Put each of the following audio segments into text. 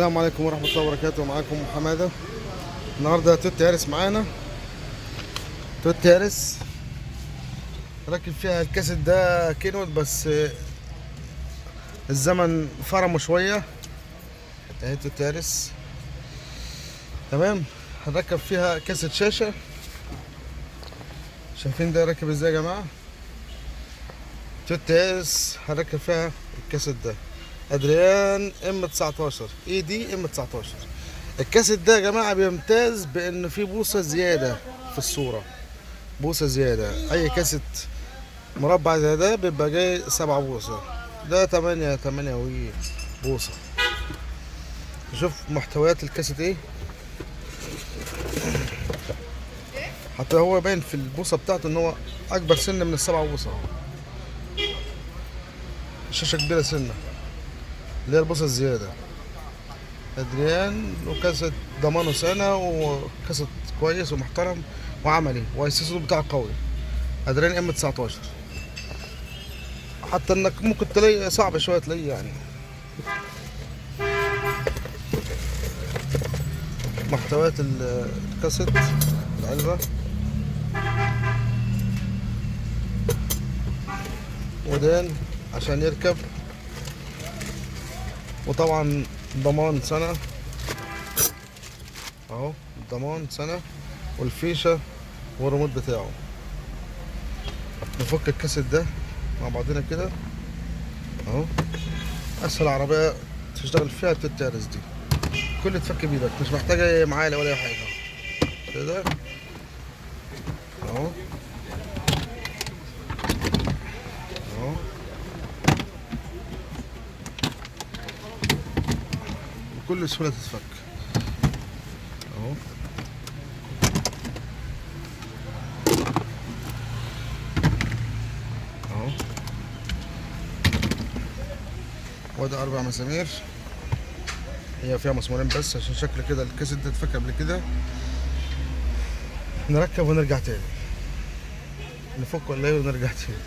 السلام عليكم ورحمة الله وبركاته. معاكم حمادة. النهاردة تويوتا يارس معانا. تويوتا يارس راكب فيها الكاسيت ده كينوت، بس الزمن فرمه شوية. اهي تويوتا يارس تمام. هنركب فيها كاسيت شاشة. شايفين ده راكب ازاي يا جماعة؟ تويوتا يارس هنركب فيها الكاسيت ده ادريان M19 ED M19. الكاسيت ده يا جماعه بيمتاز بان فيه بوصه زياده في الصوره، بوصه زياده. اي كاسيت مربع زي ده بيبقى جاي 7 بوصه، ده 8 وي بوصه. شوف محتويات الكاسيت ايه، حتى هو باين في البوصه بتاعته ان هو اكبر سنه من ال7 بوصه. الشاشه كبيره سنه اللي هي البوصه الزياده. ادريان وكاسيت ضمانه سنه، وكاسيت كويس ومحترم وعملي، وايسيسو بتاعه قوي. ادريان M19 حتى انك ممكن تلاقي صعب شويه تلاقيه يعني. محتويات الكاسيت: العلبه، ودان عشان يركب، وطبعا ضمان سنه اهو، ضمان سنه، والفيشه والريموت بتاعه. نفك الكاسيت ده مع بعضنا كده اهو. اسهل عربيه تشتغل فيها التويوتا يارس دي، كل تفك بايدك، مش محتاجه معالق ولا اي حاجه كده اهو اهو. بكل سهوله تتفك اهو. اهو وادي 4 مسامير، هي فيها مسمارين بس عشان شكل كده الكاسيت ده اتفك قبل كده. نركب ونرجع تاني، نفك ولا ايه ونرجع تاني.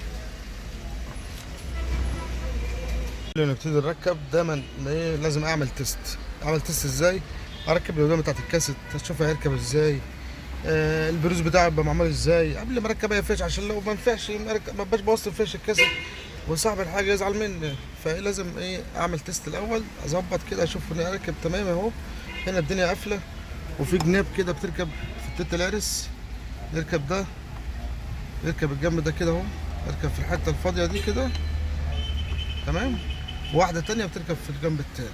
قبل ما نبتدي نركب دايما لازم اعمل تيست. اعمل تيست ازاي؟ اركب الهدوم بتاعت الكاسيت، اشوف هيركب ازاي، البروز بتاعه يبقى معمول ازاي قبل ما اركب اي فيش، عشان لو ما ينفعش ما ابقاش بوصل فيش الكاسيت وصاحب الحاجه يزعل مني. فلازم اعمل تيست الاول، اظبط كده، اشوف اني اركب تمام اهو. هنا الدنيا قافله، وفي جناب كده بتركب في التويوتا يارس. يركب ده، يركب الجنب ده كده اهو، يركب في الحته الفاضيه دي كده تمام. واحده تانية بتركب في الجنب التاني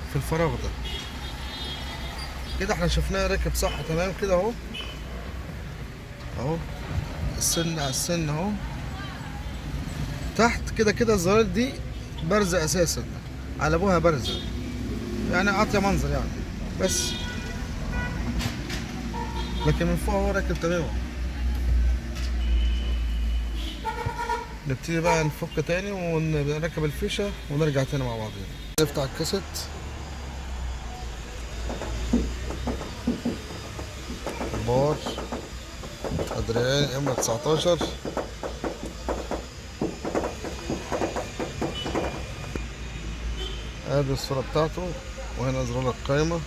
في الفراغ ده كده. احنا شفناه راكب صح تمام كده اهو اهو. السن على السن اهو. تحت كده كده الزراير دي بارزه اساسا، على ابوها بارزه يعني، عاطيه منظر يعني بس، لكن من فوق هو راكب تمام. نبتدي بقى نفك تاني ونركب الفيشه ونرجع تاني مع بعض. نفتح الكاسيت، البار ادريان M19. ادي الصورة بتاعته، وهنا زرار القائمة،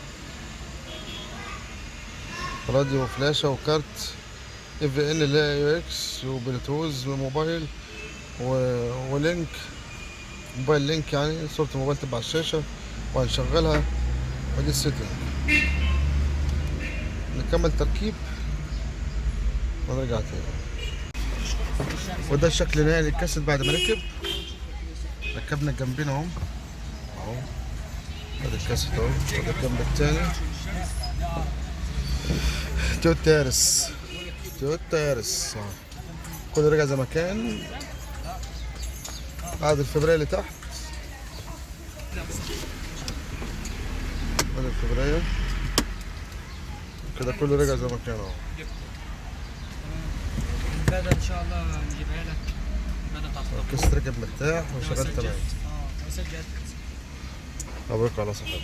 راديو وفلاشة وكارت FVN اللي هي UX وبلوتوز وموبايل ولينك، موبايل لينك يعني صورة الموبايل تبقى على الشاشة وهنشغلها. ودي السيتنج. نكمل تركيب ونرجع تاني. وده الشكل النهائي للكاسيت بعد ما ركب. ركبنا الجنبين اهو اهو. ادي الكاسيت اهو، وده الجنب التاني. تويوتا يارس، تويوتا يارس اهو. كله رجع زي ما كان. ادي الفبراير اللي تحت، ادي الفبراير كده كله رجع زي ما كان اهو. البدل ان شاء الله نجيبها لك. البدل بتاعت الكاسيت ركب مرتاح وشغال تمام. مبروك على صحتك.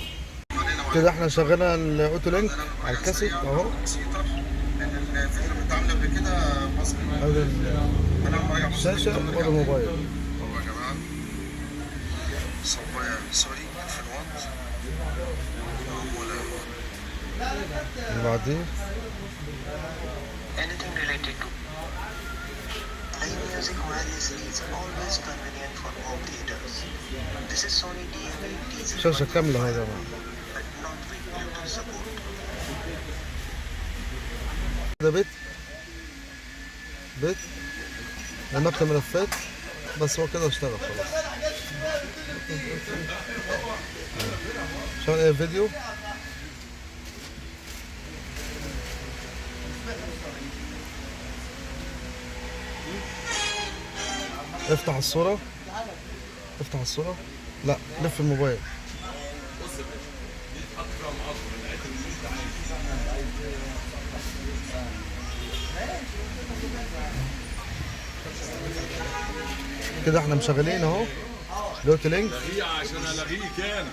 كده احنا شغلنا الاوتو لينك على الكاسيت اهو. ادي الشاشة وادي الموبايل اهو يا جماعة. صوبايا سوري 2000 واط. اللي بعديه Anything related to live music wirelessly is always convenient for home theaters. This is Sony DMA TZ1 شاشة كاملة هذا بقى. but not with Bluetooth support. ده بيت نقل ملفات بس. هو كده اشتغل خلاص. شغل ايه فيديو. افتح الصورة. لا لف الموبايل. كده احنا مشغلين اهو دلوقتي لينك. هي عشان الغيك انا.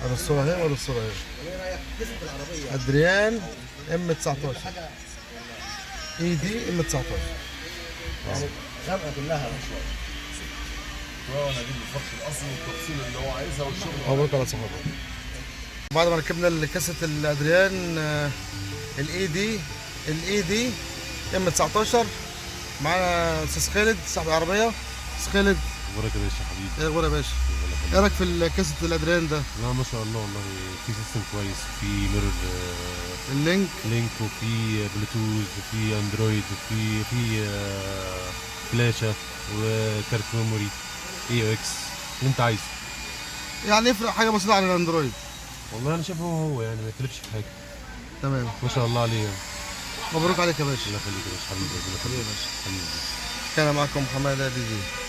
ادي الصورة اهي وادي الصورة اهي. ادريان ام 19 اي دي ام 19. الخامة كلها وانا اجيب الفرش الاصلي والتفصيل اللي هو عايزها والشغل. مبروك على صحابك. بعد ما ركبنا الكاسة الادريان الاي دي ام 19 معانا استاذ خالد صاحب العربية. استاذ خالد مبارك يا باشا حبيبي. ايه اخبار يا باشا؟ ايه رايك في كاسة الادريان ده؟ لا ما شاء الله والله في سيستم كويس، في ميرور اللينك لينك وفي بلوتوث وفي اندرويد وفي فلاشة وكارت ميموري اي او اكس اللي انت عايزه. يعني يفرق حاجة بسيطة عن الاندرويد. والله انا شايفه هو يعني ما يختلفش في حاجة. تمام. ما شاء الله عليه يعني. مبروك عليك يا باشا. الله يخليك يا باشا حبيبي. حبيبي يا باشا. حبيبي. كان معكم محمد دي.